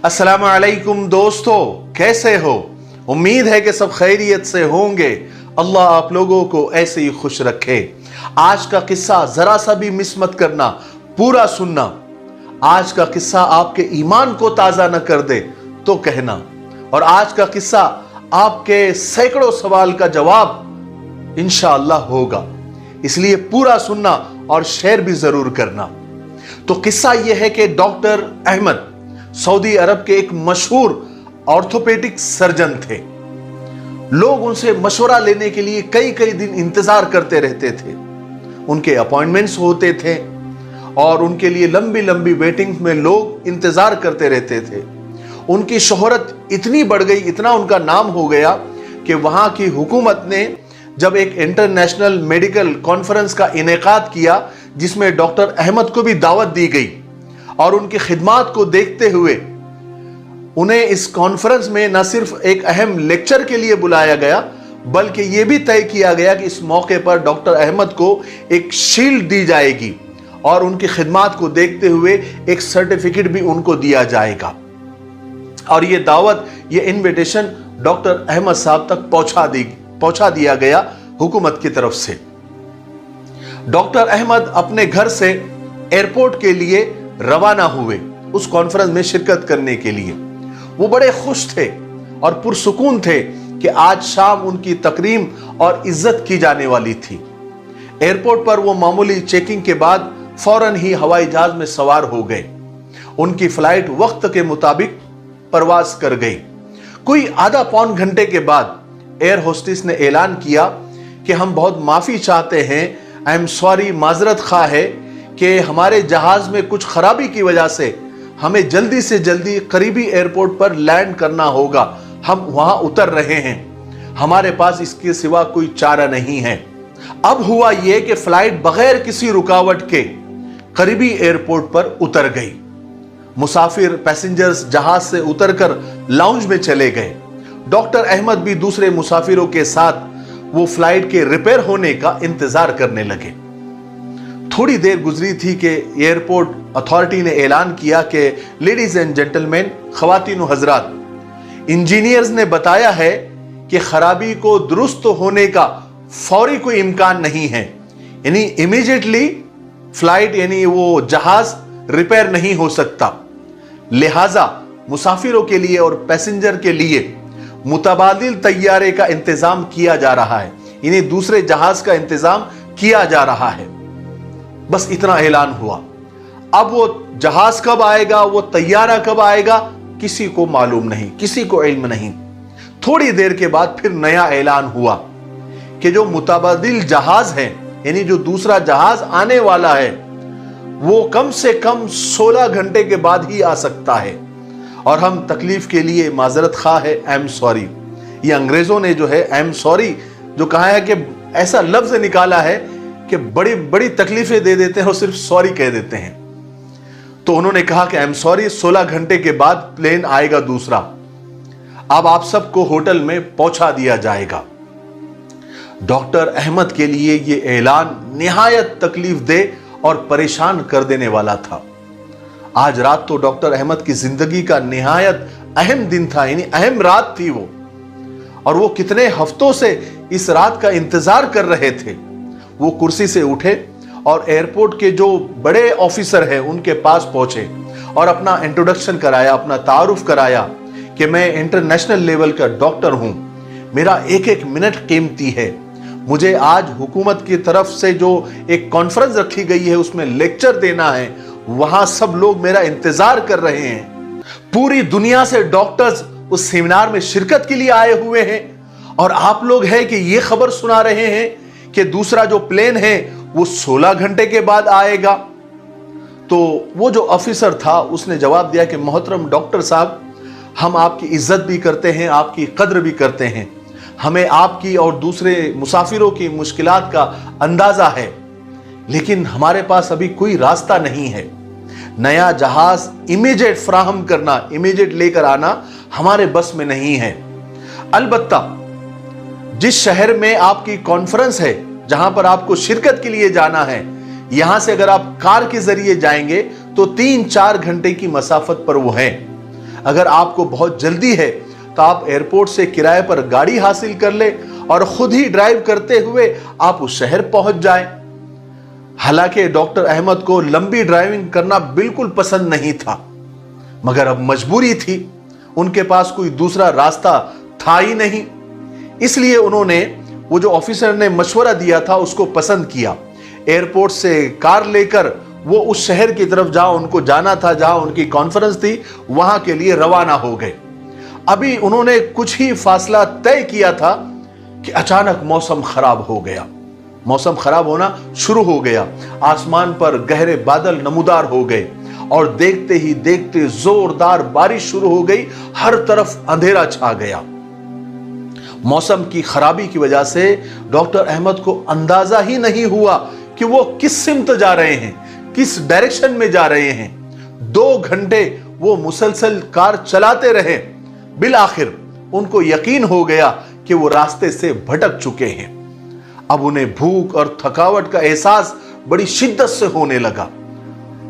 अस्सलाम वालेकुम दोस्तों, कैसे हो? उम्मीद है कि सब खैरियत से होंगे। अल्लाह आप लोगों को ऐसे ही खुश रखे। आज का किस्सा जरा सा भी मिस मत करना, पूरा सुनना। आज का किस्सा आपके ईमान को ताजा न कर दे तो कहना, और आज का किस्सा आपके सैकड़ों सवाल का जवाब इंशाअल्लाह होगा। इसलिए पूरा सुनना और शेयर भी जरूर करना। तो किस्सा यह है कि डॉक्टर अहमद सऊदी अरब के एक मशहूर ऑर्थोपेडिक सर्जन थे। लोग उनसे मशवरा लेने के लिए कई कई दिन इंतजार करते रहते थे। उनके अपॉइंटमेंट्स होते थे और उनके लिए लंबी लंबी वेटिंग में लोग इंतजार करते रहते थे। उनकी शोहरत इतनी बढ़ गई, इतना उनका नाम हो गया कि वहां की हुकूमत ने जब एक इंटरनेशनल मेडिकल कॉन्फ्रेंस का इनेकाद किया, जिसमें डॉक्टर अहमद को भी दावत दी गई, और उनकी खिदमात को देखते हुए उन्हें इस कॉन्फ्रेंस में न सिर्फ एक अहम लेक्चर के लिए बुलाया गया, बल्कि यह भी तय किया गया कि इस मौके पर डॉक्टर अहमद को एक शील्ड दी जाएगी और उनकी खिदमात को देखते हुए एक सर्टिफिकेट भी उनको दिया जाएगा। और यह दावत, यह इनविटेशन डॉक्टर अहमद साहब तक पहुंचा दिया गया हुकूमत की तरफ से। डॉक्टर अहमद अपने घर से एयरपोर्ट के लिए रवाना हुए उस कॉन्फ्रेंस में शिरकत करने के लिए। वो बड़े खुश थे और पुरसुकून थे कि आज शाम उनकी तकरीम और इज्जत की जाने वाली थी। एयरपोर्ट पर वो मामूली चेकिंग के बाद फौरन ही हवाई जहाज में सवार हो गए। उनकी फ्लाइट वक्त के मुताबिक परवाज कर गई। कोई आधा पौन घंटे के बाद एयर होस्टेस ने ऐलान किया कि हम बहुत माफी चाहते हैं, आई एम सॉरी, माजरत खा है कि हमारे जहाज में कुछ खराबी की वजह से हमें जल्दी से जल्दी करीबी एयरपोर्ट पर लैंड करना होगा। हम वहां उतर रहे हैं, हमारे पास इसके सिवा कोई चारा नहीं है। अब हुआ यह कि फ्लाइट बगैर किसी रुकावट के करीबी एयरपोर्ट पर उतर गई। मुसाफिर पैसेंजर्स जहाज से उतरकर लाउंज में चले गए। डॉक्टर अहमद भी दूसरे मुसाफिरों के साथ वो फ्लाइट के रिपेयर होने का इंतजार करने लगे। थोड़ी देर गुजरी थी कि एयरपोर्ट अथॉरिटी ने ऐलान किया कि लेडीज एंड जेंटलमैन, खवातीन व हजरात, इंजीनियर्स ने बताया है कि खराबी को दुरुस्त होने का फौरी कोई इम्कान नहीं है। यानी इमीडिएटली फ्लाइट यानी वो जहाज रिपेयर नहीं हो सकता। लिहाजा मुसाफिरों के लिए और पैसेंजर के लिए मुतबादिल तैयारे का इंतजाम किया जा रहा है, यानी दूसरे जहाज का इंतजाम किया जा रहा है। बस इतना ऐलान हुआ। अब वो जहाज कब आएगा, वो तैयारा कब आएगा, किसी को मालूम नहीं, किसी को इल्म नहीं। थोड़ी देर के बाद फिर नया ऐलान हुआ कि जो मुतबादिल जहाज है, यानी जो दूसरा जहाज आने वाला है, वो कम से कम 16 घंटे के बाद ही आ सकता है, और हम तकलीफ के लिए माजरत खा है, आई एम सॉरी। ये अंग्रेजों ने जो है आई एम सॉरी जो कहा है कि ऐसा लफ्ज निकाला है कि बड़ी बड़ी तकलीफें दे देते हैं और सिर्फ सॉरी कह देते हैं। तो उन्होंने कहा कि आई एम सॉरी, 16 घंटे के बाद प्लेन आएगा दूसरा। अब आप सबको होटल में पहुंचा दिया जाएगा। डॉक्टर अहमद के लिए यह ऐलान निहायत तकलीफ दे और परेशान कर देने वाला था। आज रात तो डॉक्टर अहमद की जिंदगी का निहायत अहम दिन था, यानी अहम रात थी वो, और वो कितने हफ्तों से इस रात का इंतजार कर रहे थे। वो कुर्सी से उठे और एयरपोर्ट के जो बड़े ऑफिसर हैं उनके पास पहुंचे और अपना इंट्रोडक्शन कराया, अपना तारुफ कराया कि मैं इंटरनेशनल लेवल का डॉक्टर हूं, मेरा एक एक मिनट कीमती है, मुझे आज हुकूमत की तरफ से जो एक कॉन्फ्रेंस रखी गई है उसमें लेक्चर देना है, वहां सब लोग मेरा इंतजार कर रहे हैं। पूरी दुनिया से डॉक्टर्स उस सेमिनार में शिरकत के लिए आए हुए हैं, और आप लोग हैं कि ये खबर सुना रहे हैं कि दूसरा जो प्लेन है वो 16 घंटे के बाद आएगा। तो वो जो ऑफिसर था उसने जवाब दिया कि मोहतरम डॉक्टर साहब, हम आपकी इज्जत भी करते हैं, आपकी कद्र भी करते हैं, हमें आपकी और दूसरे मुसाफिरों की मुश्किलात का अंदाजा है, लेकिन हमारे पास अभी कोई रास्ता नहीं है। नया जहाज इमीडिएट फराहम करना, इमीडिएट लेकर आना हमारे बस में नहीं है। अलबत्ता जिस शहर में आपकी कॉन्फ्रेंस है, जहां पर आपको शिरकत के लिए जाना है, यहां से अगर आप कार के जरिए जाएंगे तो 3-4 घंटे की मसाफत पर वो है। اگر آپ کو بہت جلدی ہے تو آپ ایئرپورٹ سے کرائے پر گاڑی حاصل کر لیں اور خود ہی ڈرائیو کرتے ہوئے آپ اس شہر پہنچ جائیں۔ حالانکہ ڈاکٹر احمد کو لمبی ڈرائیونگ کرنا بالکل پسند نہیں تھا، مگر اب مجبوری تھی، ان کے پاس کوئی دوسرا راستہ تھا ہی نہیں۔ اس لیے انہوں نے وہ جو آفیسر نے مشورہ دیا تھا اس کو پسند کیا۔ ایئرپورٹ سے کار لے کر وہ اس شہر کی طرف جہاں ان کو جانا تھا، جہاں ان کی کانفرنس تھی، وہاں کے لیے روانہ ہو گئے۔ ابھی انہوں نے کچھ ہی فاصلہ طے کیا تھا کہ اچانک موسم خراب ہو گیا۔ موسم خراب ہونا شروع ہو گیا، آسمان پر گہرے بادل نمودار ہو گئے اور دیکھتے ہی دیکھتے زوردار بارش شروع ہو گئی، ہر طرف اندھیرا چھا گیا۔ موسم کی خرابی کی وجہ سے ڈاکٹر احمد کو اندازہ ہی نہیں ہوا کہ وہ کس سمت جا رہے ہیں، کس ڈائریکشن میں جا رہے ہیں۔ 2 گھنٹے وہ مسلسل کار چلاتے رہے، بالآخر ان کو یقین ہو گیا کہ وہ راستے سے بھٹک چکے ہیں۔ اب انہیں بھوک اور تھکاوٹ کا احساس بڑی شدت سے ہونے لگا۔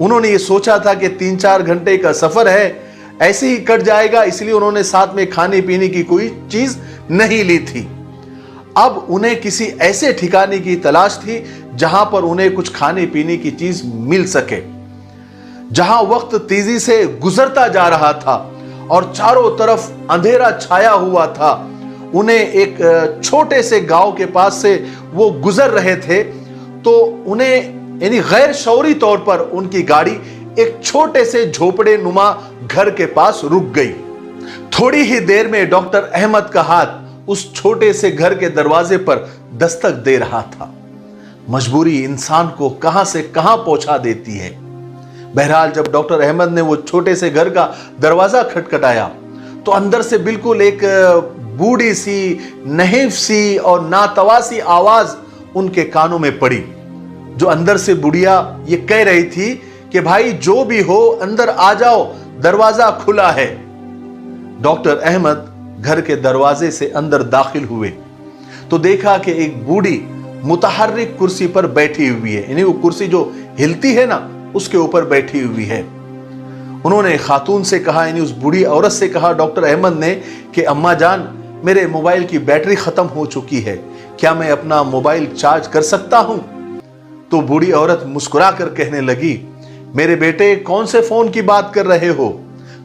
انہوں نے یہ سوچا تھا کہ 3-4 گھنٹے کا سفر ہے، ایسے ہی کٹ جائے گا، اس لیے انہوں نے ساتھ میں کھانے پینے کی کوئی چیز نہیں لی تھی۔ اب انہیں کسی ایسے ٹھکانے کی تلاش تھی جہاں پر انہیں کچھ کھانے پینے کی چیز مل سکے۔ جہاں وقت تیزی سے گزرتا جا رہا تھا اور چاروں طرف اندھیرا چھایا ہوا تھا، انہیں ایک چھوٹے سے گاؤں کے پاس سے وہ گزر رہے تھے تو انہیں یعنی غیر شعوری طور پر ان کی گاڑی ایک چھوٹے سے جھوپڑے نما گھر کے پاس رک گئی۔ تھوڑی ہی دیر میں ڈاکٹر احمد کا ہاتھ اس چھوٹے سے گھر کے دروازے پر دستک دے رہا تھا۔ مجبوری انسان کو کہاں سے کہاں پہنچا دیتی ہے۔ بہرحال جب ڈاکٹر احمد نے وہ چھوٹے سے گھر کا دروازہ کھٹکھٹایا تو اندر سے بالکل ایک بوڑھی سی، نحیف سی اور ناتواسی آواز ان کے کانوں میں پڑی، جو اندر سے بڑھیا یہ کہہ رہی تھی کہ بھائی جو بھی ہو اندر آ جاؤ، دروازہ کھلا ہے۔ ڈاکٹر احمد گھر کے دروازے سے اندر داخل ہوئے تو دیکھا کہ ایک بوڑھی متحرک کرسی پر بیٹھی ہوئی ہے، یعنی وہ کرسی جو ہلتی ہے نا اس کے اوپر بیٹھی ہوئی ہے۔ انہوں نے خاتون سے کہا، یعنی اس بوڑھی عورت سے کہا ڈاکٹر احمد نے کہ اماں جان، میرے موبائل کی بیٹری ختم ہو چکی ہے، کیا میں اپنا موبائل چارج کر سکتا ہوں؟ تو بوڑھی عورت مسکرا کر کہنے لگی، میرے بیٹے کون سے فون کی بات کر رہے ہو؟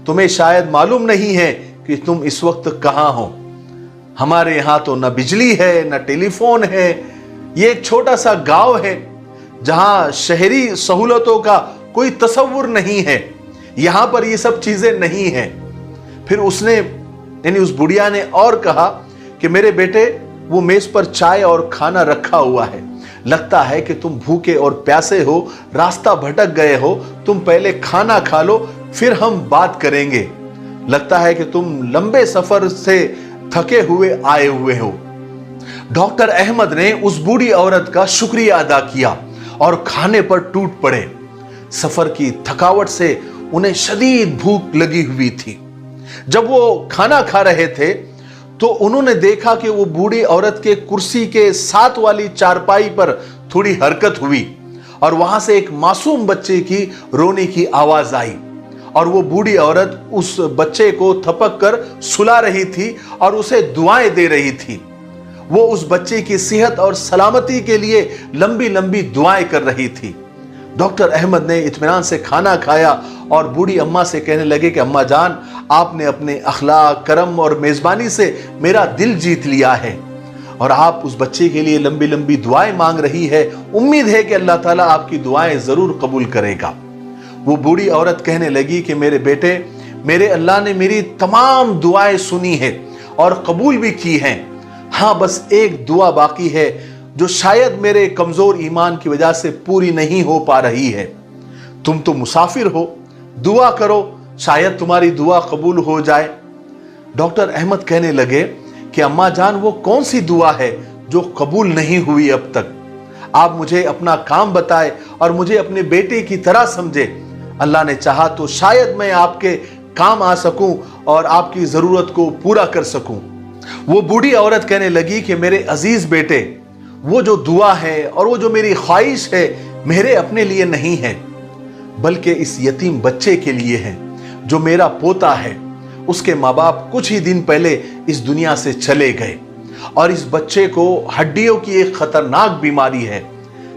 تمہیں شاید معلوم نہیں ہے کہ تم اس وقت کہاں ہو۔ ہمارے یہاں تو نہ بجلی ہے نہ ٹیلی فون ہے، یہ ایک چھوٹا سا گاؤں ہے جہاں شہری سہولتوں کا کوئی تصور نہیں ہے، یہاں پر یہ سب چیزیں نہیں ہیں۔ پھر اس نے یعنی اس بڑھیا نے اور کہا کہ میرے بیٹے وہ میز پر چائے اور کھانا رکھا ہوا ہے، لگتا ہے کہ تم بھوکے اور پیاسے ہو، راستہ بھٹک گئے ہو، تم پہلے کھانا کھا لو پھر ہم بات کریں گے، لگتا ہے کہ تم لمبے سفر سے تھکے ہوئے آئے ہوئے ہو۔ ڈاکٹر احمد نے اس بوڑھی عورت کا شکریہ ادا کیا اور کھانے پر ٹوٹ پڑے۔ سفر کی تھکاوٹ سے انہیں شدید بھوک لگی ہوئی تھی۔ جب وہ کھانا کھا رہے تھے تو انہوں نے دیکھا کہ وہ بوڑھی عورت کے کرسی کے ساتھ والی چارپائی پر تھوڑی حرکت ہوئی اور وہاں سے ایک معصوم بچے کی رونے کی آواز آئی، اور وہ بوڑھی عورت اس بچے کو تھپک کر سلا رہی تھی اور اسے دعائیں دے رہی تھی۔ وہ اس بچے کی صحت اور سلامتی کے لیے لمبی لمبی دعائیں کر رہی تھی۔ ڈاکٹر احمد نے اطمینان سے کھانا کھایا اور بوڑھی اماں سے کہنے لگے کہ اماں جان، آپ نے اپنے اخلاق، کرم اور میزبانی سے میرا دل جیت لیا ہے، اور آپ اس بچے کے لیے لمبی لمبی دعائیں مانگ رہی ہے، امید ہے کہ اللہ تعالیٰ آپ کی دعائیں ضرور قبول کرے گا۔ وہ بوڑھی عورت کہنے لگی کہ میرے بیٹے، میرے اللہ نے میری تمام دعائیں سنی ہے اور قبول بھی کی ہیں، ہاں بس ایک دعا باقی ہے جو شاید میرے کمزور ایمان کی وجہ سے پوری نہیں ہو پا رہی ہے۔ تم تو مسافر ہو، دعا کرو، شاید تمہاری دعا قبول ہو جائے۔ ڈاکٹر احمد کہنے لگے کہ اماں جان، وہ کون سی دعا ہے جو قبول نہیں ہوئی اب تک؟ آپ مجھے اپنا کام بتائے اور مجھے اپنے بیٹے کی طرح سمجھے، اللہ نے چاہا تو شاید میں آپ کے کام آ سکوں اور آپ کی ضرورت کو پورا کر سکوں۔ وہ بوڑھی عورت کہنے لگی کہ میرے عزیز بیٹے، وہ جو دعا ہے اور وہ جو میری خواہش ہے میرے اپنے لیے نہیں ہے، بلکہ اس یتیم بچے کے لیے ہے جو میرا پوتا ہے، उसके माँ बाप कुछ ही दिन पहले इस दुनिया से चले गए और इस बच्चे को हड्डियों की एक खतरनाक बीमारी है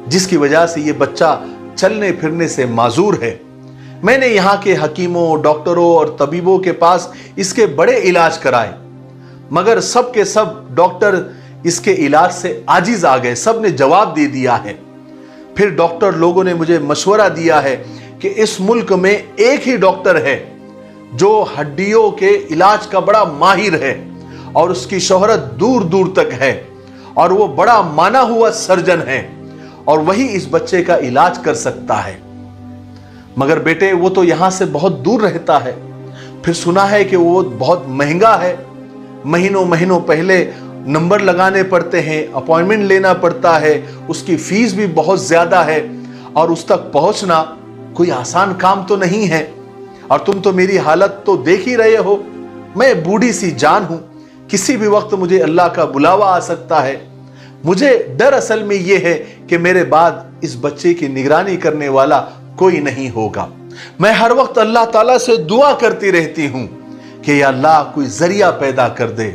जिसकी वजह से ये बच्चा चलने फिरने से माजूर है। मैंने यहाँ के हकीमों, डॉक्टरों और तबीबों के पास इसके बड़े इलाज कराए, मगर सब के सब डॉक्टर इसके इलाज से आजिज आ गए। सब ने जवाब दे दिया है। फिर डॉक्टर लोगों ने मुझे मशवरा दिया है कि इस मुल्क में एक ही डॉक्टर है जो हड्डियों के इलाज का बड़ा माहिर है और उसकी शोहरत दूर दूर तक है और वो बड़ा माना हुआ सर्जन है और वही इस बच्चे का इलाज कर सकता है। मगर बेटे वो तो यहां से बहुत दूर रहता है। फिर सुना है कि वो बहुत महंगा है, महीनों महीनों पहले नंबर लगाने पड़ते हैं, अपॉइंटमेंट लेना पड़ता है, उसकी फीस भी बहुत ज्यादा है और उस तक पहुंचना कोई आसान काम तो नहीं है। और तुम तो मेरी हालत तो देख ही रहे हो, मैं बूढ़ी सी जान हूं, किसी भी वक्त मुझे अल्लाह का बुलावा आ सकता है। मुझे डर असल में यह है कि मेरे बाद इस बच्चे की निगरानी करने वाला कोई नहीं होगा। मैं हर वक्त अल्लाह ताला से दुआ करती रहती हूं कि या अल्लाह कोई जरिया पैदा कर दे,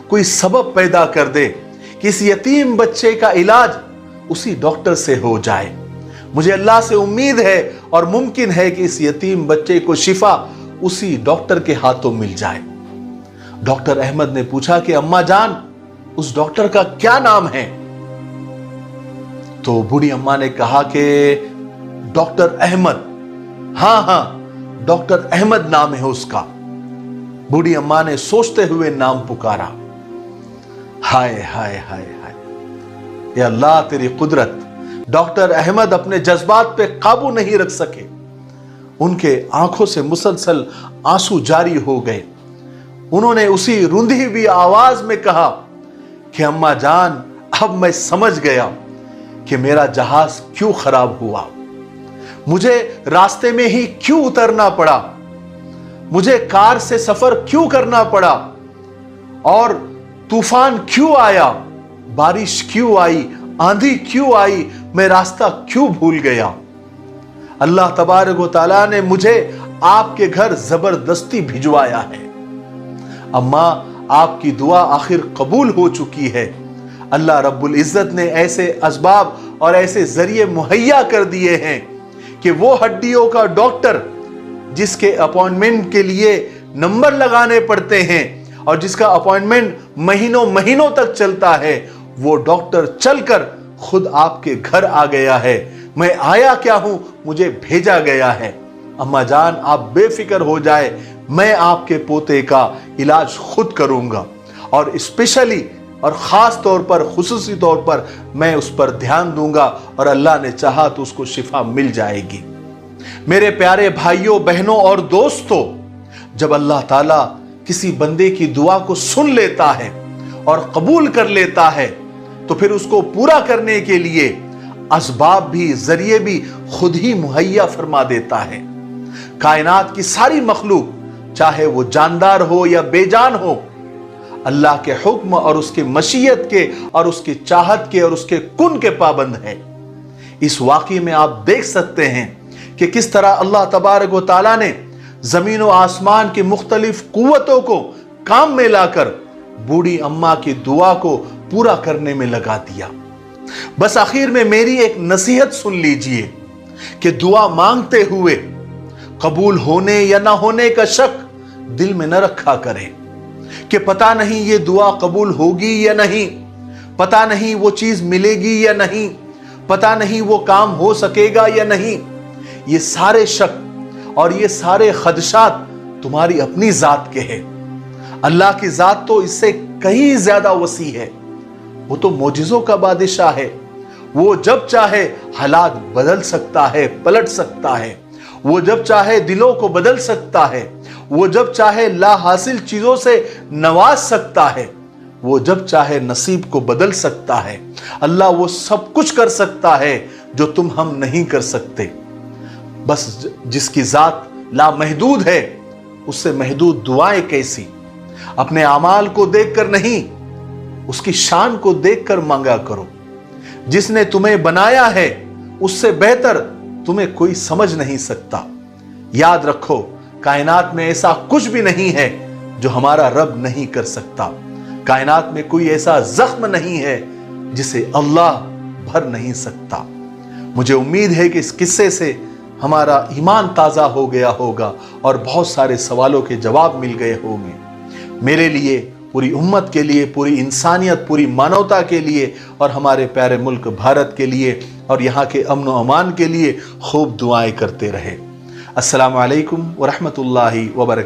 कोई सबब पैदा कर दे कि इस यतीम बच्चे का इलाज उसी डॉक्टर से हो जाए। मुझे अल्लाह से उम्मीद है और मुमकिन है कि इस यतीम बच्चे को शिफा उसी डॉक्टर के हाथों मिल जाए। डॉक्टर अहमद ने पूछा कि अम्मा जान उस डॉक्टर का क्या नाम है? तो बूढ़ी अम्मा ने कहा कि डॉक्टर अहमद। हाँ, डॉक्टर अहमद नाम है उसका। बूढ़ी अम्मा ने सोचते हुए नाम पुकारा। हाय हाय हाय हाय, या अल्लाह तेरी कुदरत। डॉक्टर अहमद अपने जज्बात पे काबू नहीं रख सके। उनके आंखों से मुसलसल आंसू जारी हो गए। उन्होंने उसी रुंधी हुई आवाज में कहा कि अम्मा जान अब मैं समझ गया कि मेरा जहाज क्यों खराब हुआ, मुझे रास्ते में ही क्यों उतरना पड़ा, मुझे कार से सफर क्यों करना पड़ा और तूफान क्यों आया, बारिश क्यों आई, आंधी क्यों आई, मैं रास्ता क्यों भूल गया। अल्लाह तबारक व तआला ने मुझे आपके घर जबरदस्ती भिजवाया है। अम्मा आपकी दुआ आखिर कबूल हो चुकी है। अल्लाह रब्बुल इज्जत ने ऐसे असबाब और ऐसे जरिए मुहैया कर दिए हैं कि वो हड्डियों का डॉक्टर जिसके अपॉइंटमेंट के लिए नंबर लगाने पड़ते हैं और जिसका अपॉइंटमेंट महीनों महीनों तक चलता है, वो डॉक्टर चलकर खुद आपके घर आ गया है। मैं आया क्या हूं, मुझे भेजा गया है। अम्मा जान आप बेफिक्र हो जाए, मैं आपके पोते का इलाज खुद करूंगा और स्पेशली और खास तौर पर, खुसूसी तौर पर मैं उस पर ध्यान दूंगा और अल्लाह ने चाहा तो उसको शिफा मिल जाएगी। मेरे प्यारे भाइयों, बहनों और दोस्तों, जब अल्लाह ताला किसी बंदे की दुआ को सुन लेता है और कबूल कर लेता है तो फिर उसको पूरा करने के लिए असबाब भी, जरिए भी खुद ही मुहैया फरमा देता है। कायनात की सारी मखलूक, चाहे वो जानदार हो या बेजान हो, अल्लाह के हुक्म और उसके मशीयत के और उसकी चाहत के और उसके कुन के पाबंद है। इस वाक़ई में आप देख सकते हैं कि किस तरह अल्लाह तबारक व तआला ने जमीन और आसमान की मुख्तलिफ कुव्वतों को काम में लाकर बूढ़ी अम्मा की दुआ को पूरा करने में लगा दिया। बस आखिर में मेरी एक नसीहत सुन लीजिए कि दुआ मांगते हुए कबूल होने या ना होने का शक दिल में न रखा करें कि पता नहीं ये दुआ कबूल होगी या नहीं, पता नहीं वो चीज मिलेगी या नहीं, पता नहीं वो काम हो सकेगा या नहीं। ये सारे शक और ये सारे खदशात तुम्हारी अपनी जात के हैं। अल्लाह की जात तो इससे कहीं ज्यादा वसी है। वो तो मोजिज़ों का बादशाह है। वो जब चाहे हालात बदल सकता है, पलट सकता है। वो जब चाहे दिलों को बदल सकता है। वो जब चाहे ला हासिल चीजों से नवाज सकता है। वो जब चाहे नसीब को बदल सकता है। अल्लाह वो सब कुछ कर सकता है जो तुम हम नहीं कर सकते। बस जिसकी जात लामहदूद है, उससे महदूद दुआएं कैसी। अपने अमाल को देखकर नहीं, उसकी शान को देखकर मांगा करो। जिसने तुम्हें बनाया है उससे बेहतर तुम्हें कोई समझ नहीं सकता। याद रखो, कायनात में ऐसा कुछ भी नहीं है جو ہمارا رب نہیں کر سکتا۔ کائنات میں کوئی ایسا زخم نہیں ہے جسے اللہ بھر نہیں سکتا۔ مجھے امید ہے کہ اس قصے سے ہمارا ایمان تازہ ہو گیا ہوگا اور بہت سارے سوالوں کے جواب مل گئے ہوں گے۔ میرے لیے، پوری امت کے لیے، پوری انسانیت، پوری مانوتا کے لیے اور ہمارے پیارے ملک بھارت کے لیے اور یہاں کے امن و امان کے لیے خوب دعائیں کرتے رہے۔ السلام علیکم ورحمۃ اللہ وبرکاتہ۔